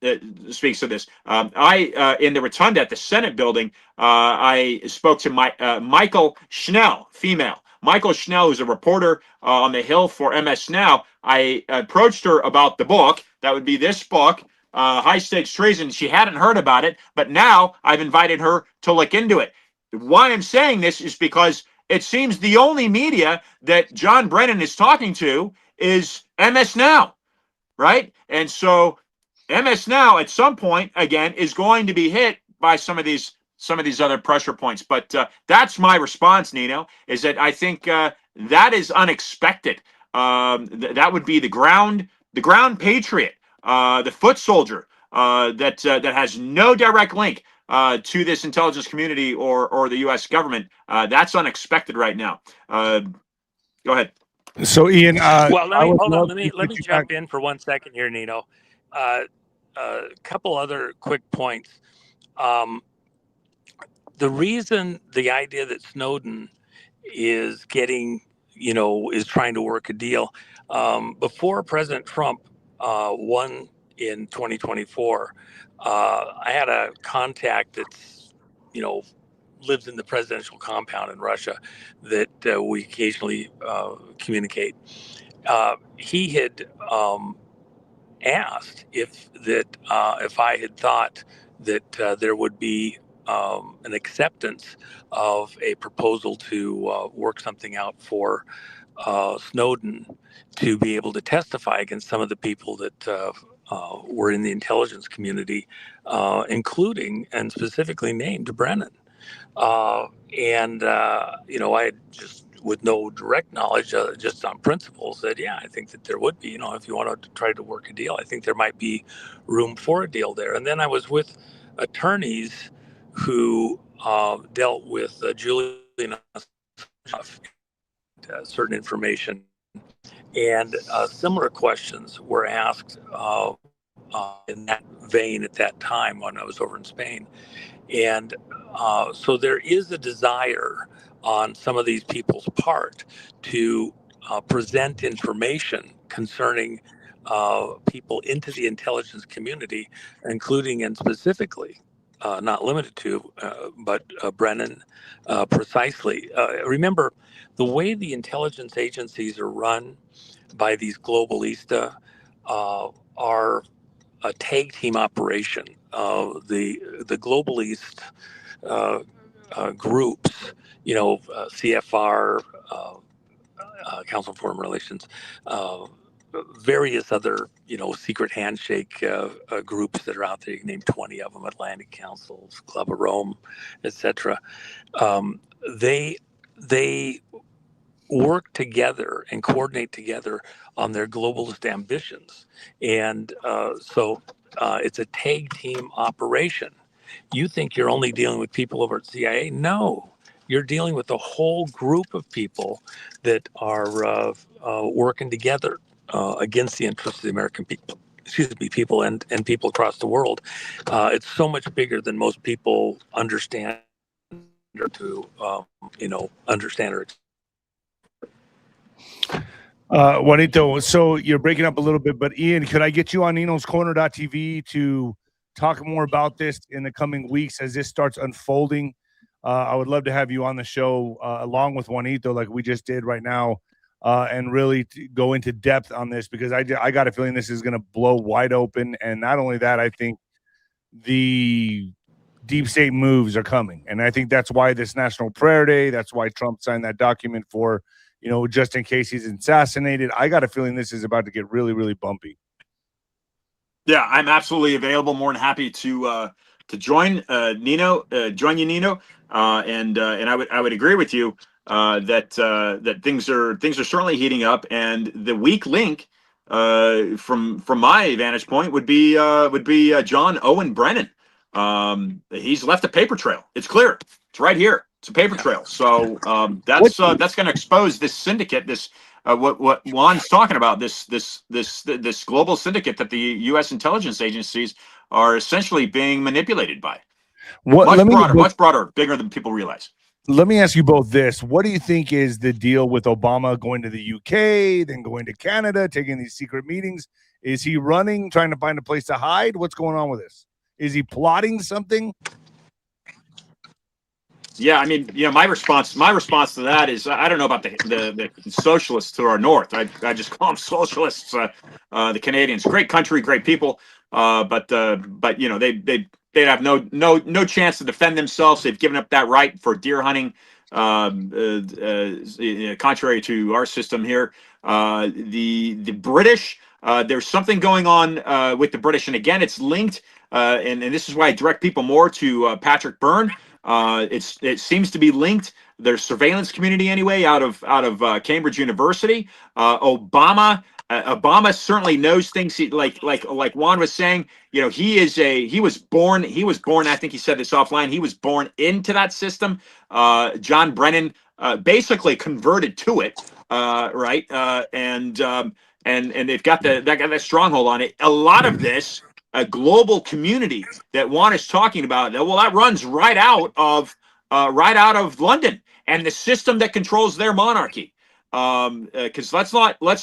speaks of this, I in the rotunda at the Senate building, I spoke to Michael Schnell, female. Michael Schnell, who's a reporter on the Hill for MS Now. I approached her about the book. That would be this book, High Stakes Treason. She hadn't heard about it, but now I've invited her to look into it. Why I'm saying this is because it seems the only media that John Brennan is talking to is MS Now, right? And so MS Now at some point, again, is going to be hit by some of these other pressure points. But that's my response, Nino, is that I think that is unexpected. That would be the ground patriot, the foot soldier that has no direct link to this intelligence community or the U.S. government. That's unexpected right now. Go ahead. So, Ian, well, let me jump in for 1 second here, Nino. A couple other quick points. The reason the idea that Snowden is getting, is trying to work a deal, before President Trump won in 2024, I had a contact that's, lives in the presidential compound in Russia that we occasionally communicate. He had asked if I had thought that there would be an acceptance of a proposal to work something out for Snowden to be able to testify against some of the people that were in the intelligence community, including and specifically named Brennan. I had just, with no direct knowledge, just on principle, said, yeah, I think that there would be, if you want to try to work a deal, I think there might be room for a deal there. And then I was with attorneys who dealt with Julian certain information, and similar questions were asked in that vein at that time when I was over in Spain. And so there is a desire on some of these people's part to present information concerning people into the intelligence community, including and specifically, not limited to, but Brennan precisely. Remember, the way the intelligence agencies are run by these globalistas are a tag team operation. The globalist groups, CFR, Council on Foreign Relations, various other, secret handshake groups that are out there. You can name 20 of them: Atlantic Councils, Club of Rome, etc. They work together and coordinate together on their globalist ambitions, and so it's a tag team operation. You think you're only dealing with people over at CIA? No, you're dealing with a whole group of people that are working together against the interests of the American people. People and people across the world. It's so much bigger than most people understand or to understand or. Juanito, so you're breaking up a little bit, but Ian, could I get you on Nino'sCorner.tv to talk more about this in the coming weeks as this starts unfolding? I would love to have you on the show along with Juanito, like we just did right now, and really go into depth on this, because I got a feeling this is going to blow wide open. And not only that, I think the deep state moves are coming. And I think that's why this National Prayer Day, that's why Trump signed that document for, just in case he's assassinated. I got a feeling this is about to get really, really bumpy. Yeah, I'm absolutely available. More than happy to join Nino, join you, Nino. And I would agree with you that things are certainly heating up. And the weak link, from my vantage point, would be John Owen Brennan. He's left a paper trail. It's clear. It's right here. It's a paper trail. So that's going to expose this syndicate. This what Juan's talking about. This global syndicate that the U.S. intelligence agencies are essentially being manipulated by. Much broader, bigger than people realize. Let me ask you both this. What do you think is the deal with Obama going to the UK, then going to Canada, taking these secret meetings? Is he running, trying to find a place to hide? What's going on with this? Is he plotting something? Yeah, I mean, my response to that is, I don't know about the socialists to our north. I just call them socialists. The Canadians, great country, great people, but they'd have no chance to defend themselves. They've given up that right for deer hunting, contrary to our system here. The British, there's something going on with the British, and again, it's linked, and this is why I direct people more to Patrick Byrne. It seems to be linked. There's surveillance community anyway out of Cambridge University. Obama certainly knows things. Like Juan was saying, he was born. I think he said this offline. He was born into that system. John Brennan basically converted to it, right? And they've got that stronghold on it. A lot of this. A global community that Juan is talking about, that runs right out of London and the system that controls their monarchy. Because let's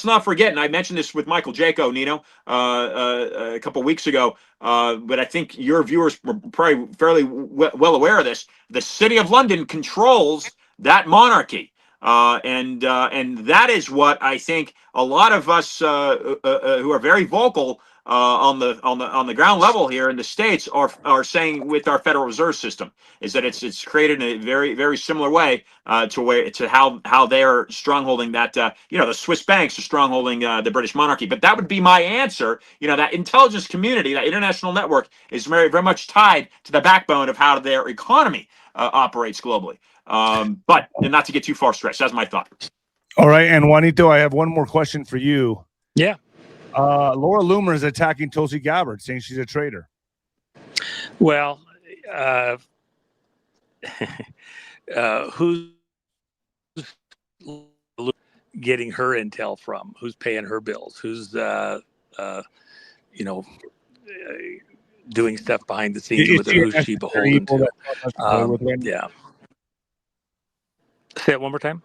not forget, and I mentioned this with Michael Jaco, Nino, a couple weeks ago, but I think your viewers were probably fairly well aware of this. The City of London controls that monarchy. And that is what I think a lot of us who are very vocal on the ground level here in the States are saying with our Federal Reserve System, is that it's created in a very, very similar way to how they're strongholding that the Swiss banks are strongholding the British monarchy. But that would be my answer. That intelligence community, that international network, is very, very much tied to the backbone of how their economy operates globally. But not to get too far stretched. That's my thought. All right, and Juanito, I have one more question for you. Yeah. Laura Loomer is attacking 𝗀𝗄𝗏 𝗏𝗏, saying she's a traitor. Well, who's getting her intel from? Who's paying her bills? Who's doing stuff behind the scenes with her? Who's she beholden to? Yeah. Say it one more time.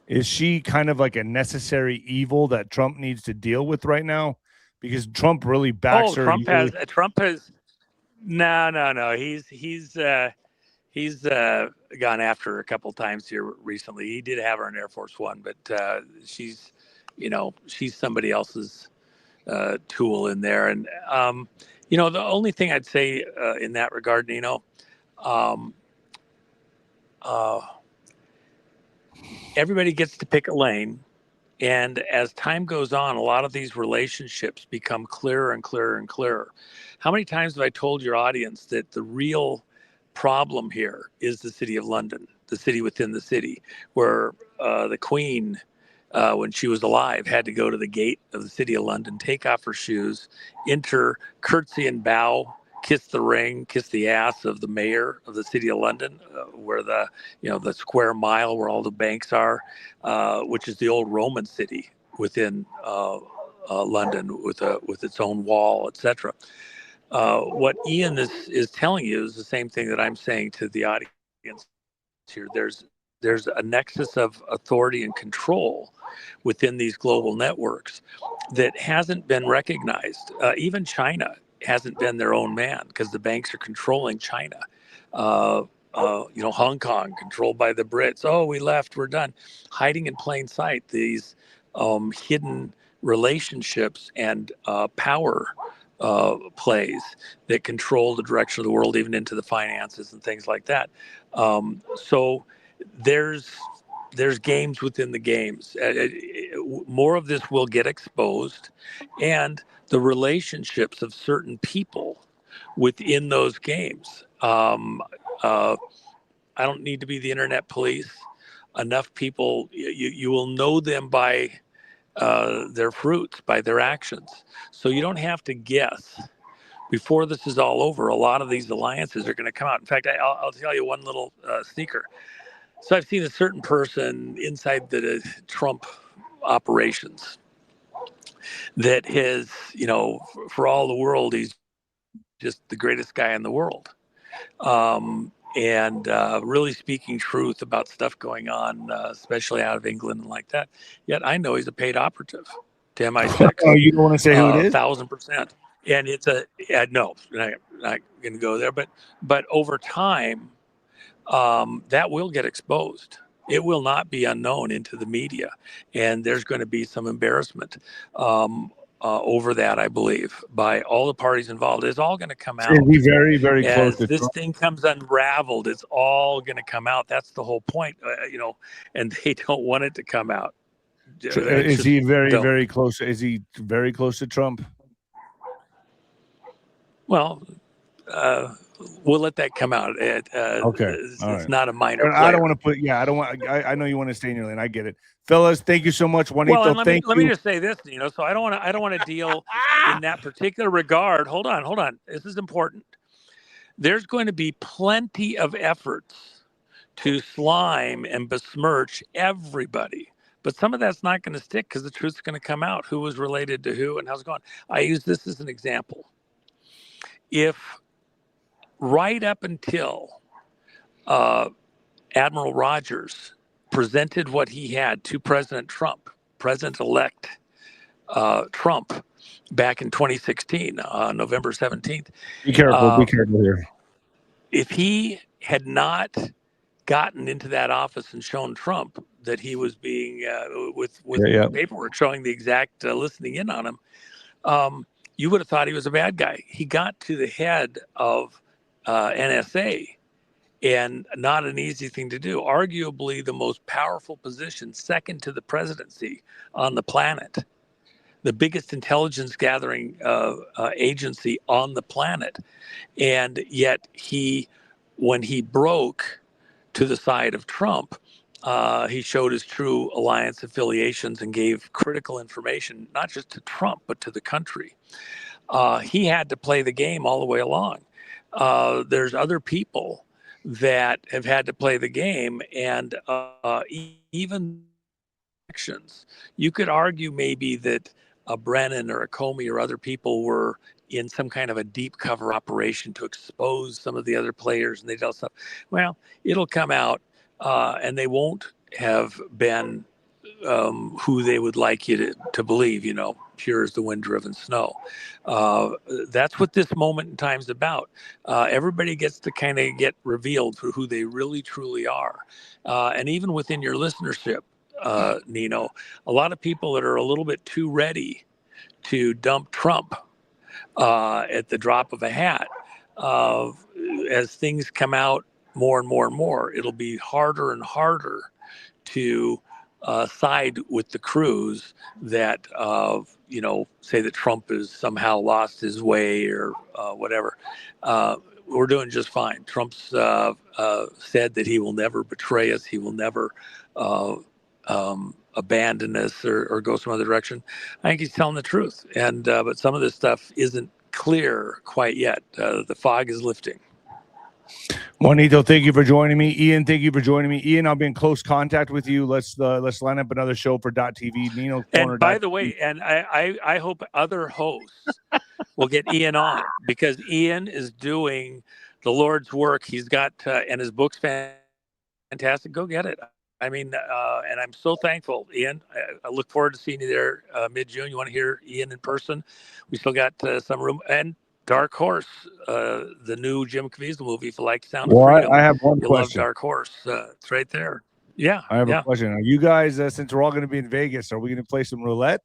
Is she kind of like a necessary evil that Trump needs to deal with right now? Because Trump really backs her. Trump has no. He's gone after her a couple of times here recently. He did have her in Air Force One, but she's somebody else's tool in there. And the only thing I'd say in that regard, Nino, everybody gets to pick a lane. And as time goes on, a lot of these relationships become clearer and clearer and clearer. How many times have I told your audience that the real problem here is the City of London, the city within the city, where the Queen, when she was alive, had to go to the gate of the City of London, take off her shoes, enter, curtsy and bow, kiss the ring, kiss the ass of the mayor of the City of London, where the square mile where all the banks are, which is the old Roman city within London with its own wall, etc. What Ian is telling you is the same thing that I'm saying to the audience here. There's a nexus of authority and control within these global networks that hasn't been recognized. Even China hasn't been their own man because the banks are controlling China. Hong Kong controlled by the Brits. Oh, we left, we're done. Hiding in plain sight, these hidden relationships and power plays that control the direction of the world, even into the finances and things like that. So there's games within the games. More of this will get exposed, and the relationships of certain people within those games. I don't need to be the internet police. Enough people, you will know them by their fruits, by their actions. So you don't have to guess. Before this is all over, a lot of these alliances are going to come out. In fact, I'll tell you one little sneaker. So I've seen a certain person inside the Trump operations that has, for all the world, he's just the greatest guy in the world. And really speaking truth about stuff going on, especially out of England and like that. Yet I know he's a paid operative to MI6. Oh, you don't want to say who it is? 1,000%. And it's no, I'm not going to go there. But over time, that will get exposed. It will not be unknown into the media, and there's going to be some embarrassment over that, I believe, by all the parties involved. It's all going to come out. It'll be very, very close As to this Trump. thing comes unraveled, it's all going to come out. That's the whole point, and they don't want it to come out. Is he very close? Is he very close to Trump? Well, we'll let that come out. Okay, it's not a minor player. I don't want to put. Yeah, I don't want. I know you want to stay in your lane. I get it, fellas. Thank you so much, Juanito. Well, and let me just say this. So I don't want to deal in that particular regard. Hold on. This is important. There's going to be plenty of efforts to slime and besmirch everybody. But some of that's not going to stick because the truth's going to come out. Who was related to who and how's it going? I use this as an example. If right up until Admiral Rogers presented what he had to President Trump, President-elect Trump, back in 2016, November 17th. Be careful here. If he had not gotten into that office and shown Trump that he was being, with paperwork showing the exact listening in on him, you would have thought he was a bad guy. He got to the head of NSA, and not an easy thing to do. Arguably the most powerful position, second to the presidency on the planet, the biggest intelligence gathering agency on the planet. And yet when he broke to the side of Trump, he showed his true alliance affiliations and gave critical information, not just to Trump, but to the country. He had to play the game all the way along. There's other people that have had to play the game, and even actions. You could argue maybe that a Brennan or a Comey or other people were in some kind of a deep cover operation to expose some of the other players, and they tell stuff. Well, it'll come out, and they won't have been who they would like you to believe, pure as the wind-driven snow. That's what this moment in time is about. Everybody gets to kind of get revealed for who they really, truly are. And even within your listenership, Nino, a lot of people that are a little bit too ready to dump Trump at the drop of a hat, as things come out more and more and more, it'll be harder and harder to side with the crews that, say that Trump has somehow lost his way or whatever. We're doing just fine. Trump's said that he will never betray us. He will never abandon us or go some other direction. I think he's telling the truth. And but some of this stuff isn't clear quite yet. The fog is lifting. Juanito, thank you for joining me. Ian, thank you for joining me. Ian, I'll be in close contact with you. Let's line up another show for .tv. Nino Corner. And by the way, and I hope other hosts will get Ian on, because Ian is doing the Lord's work. He's got and his book's fantastic. Go get it. I mean, and I'm so thankful, Ian. I look forward to seeing you there mid-June. You want to hear Ian in person? We still got some room. And Dark Horse, the new 𝗬𝗂𝗶𝗹𝗶 movie, if you like Sound of Well, Freedom. I have one You love question. Dark Horse. It's right there. Yeah. I have yeah. a question. Are you guys, since we're all going to be in Vegas, are we going to play some roulette?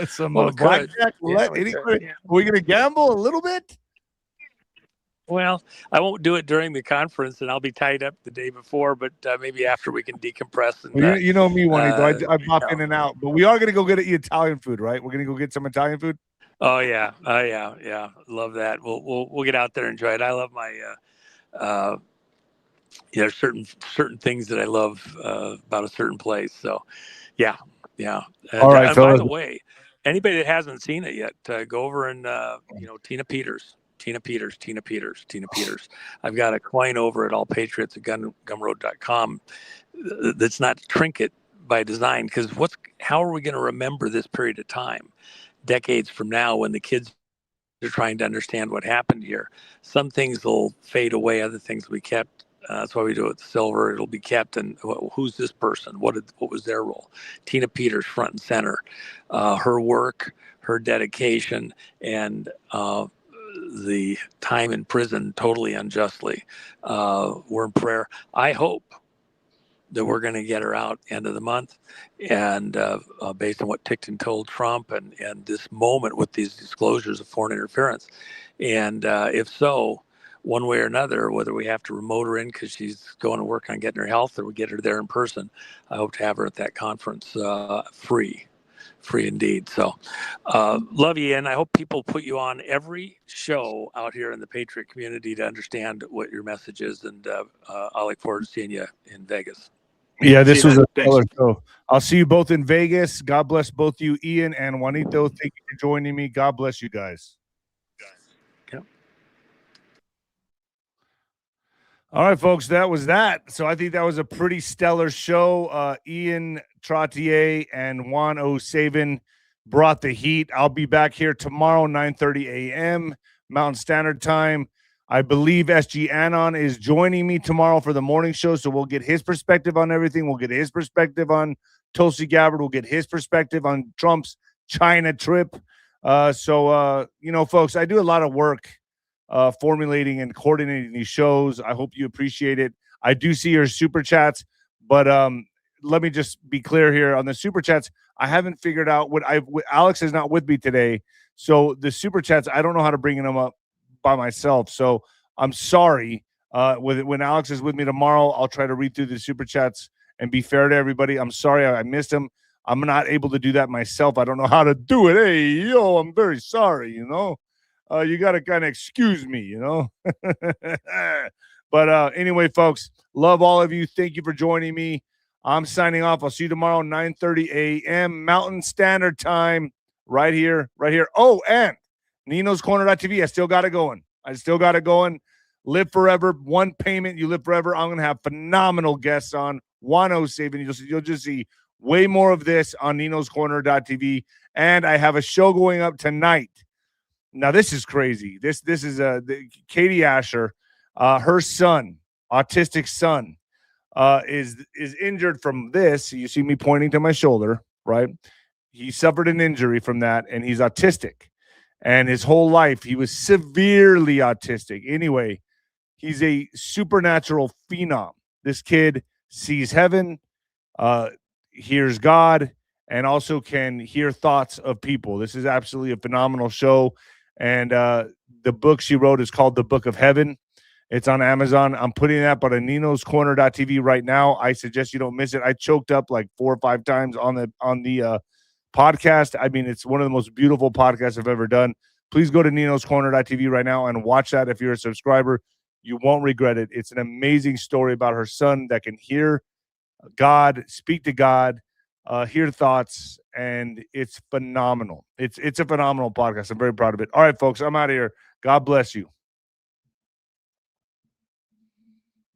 Some Well, blackjack roulette? Yeah, Are we going to gamble a little bit? Well, I won't do it during the conference, and I'll be tied up the day before. But maybe after we can decompress. And Well, you know me, 𝗬𝗏𝗧. I pop you in and out, but we are going to go get Italian food, right? We're going to go get some Italian food. Oh yeah, yeah. Love that. We'll get out there and enjoy it. I love my certain things that I love about a certain place. So, yeah. All right. And by the way, anybody that hasn't seen it yet, go over and Tina Peters. I've got a coin over at allpatriots at 𝗀𝗃𝗏.com. That's not trinket by design, because how are we going to remember this period of time decades from now when the kids are trying to understand what happened here? Some things will fade away, other things will be kept. That's why we do it with silver. It'll be kept. And who's this person? What was their role? Tina Peters, front and center. Her work, her dedication, and the time in prison totally unjustly. We're in prayer. I hope that we're going to get her out end of the month, and based on what Tickton told Trump and this moment with these disclosures of foreign interference. And if so, one way or another, whether we have to remote her in because she's going to work on getting her health, or we get her there in person, I hope to have her at that conference free indeed. So love you, and I hope people put you on every show out here in the Patriot community to understand what your message is. And I look forward to seeing you in Vegas. Yeah, this was a stellar show. I'll see you both in Vegas. God bless both you, Ian and Juanito. Thank you for joining me. God bless you guys. Yeah. All right, folks, that was that. So I think that was a pretty stellar show. Ian Trottier and 𝗀𝗏𝗃𝗏 brought the heat. I'll be back here tomorrow, 9:30 a.m. Mountain Standard Time. I believe SG Anon is joining me tomorrow for the morning show, so we'll get his perspective on everything. We'll get his perspective on Tulsi Gabbard. We'll get his perspective on Trump's China trip. Folks, I do a lot of work formulating and coordinating these shows. I hope you appreciate it. I do see your super chats, but let me just be clear here on the super chats. I haven't figured out Alex is not with me today, so the super chats, I don't know how to bring them up by myself. So I'm sorry. When Alex is with me tomorrow, I'll try to read through the super chats and be fair to everybody. I'm sorry I missed him. I'm not able to do that myself. I don't know how to do it. Hey, I'm very sorry, you got to kind of excuse me, But anyway, folks, love all of you. Thank you for joining me. I'm signing off. I'll see you tomorrow, 9:30 a.m. Mountain Standard Time, right here. Oh, and Nino'sCorner.tv. I still got it going. Live forever. One payment. You live forever. I'm going to have phenomenal guests on 𝗀𝗏𝗃𝗏. You'll just see way more of this on Nino'sCorner.tv. And I have a show going up tonight. Now, this is crazy. This is Katie Asher. Her son, autistic son, is injured from this. You see me pointing to my shoulder, right? He suffered an injury from that, and he's autistic. And his whole life, he was severely autistic. Anyway, he's a supernatural phenom. This kid sees heaven, hears God, and also can hear thoughts of people. This is absolutely a phenomenal show. And the book she wrote is called The Book of Heaven. It's on Amazon. I'm putting that on Nino'sCorner.tv right now. I suggest you don't miss it. I choked up like 4 or 5 times on the podcast. I mean, it's one of the most beautiful podcasts I've ever done. Please go to Nino'sCorner.tv right now and watch that. If you're a subscriber, you won't regret it. It's an amazing story about her son that can hear God, speak to God, hear thoughts, and it's phenomenal. It's a phenomenal podcast. I'm very proud of it. All right, folks, I'm out of here. God bless you.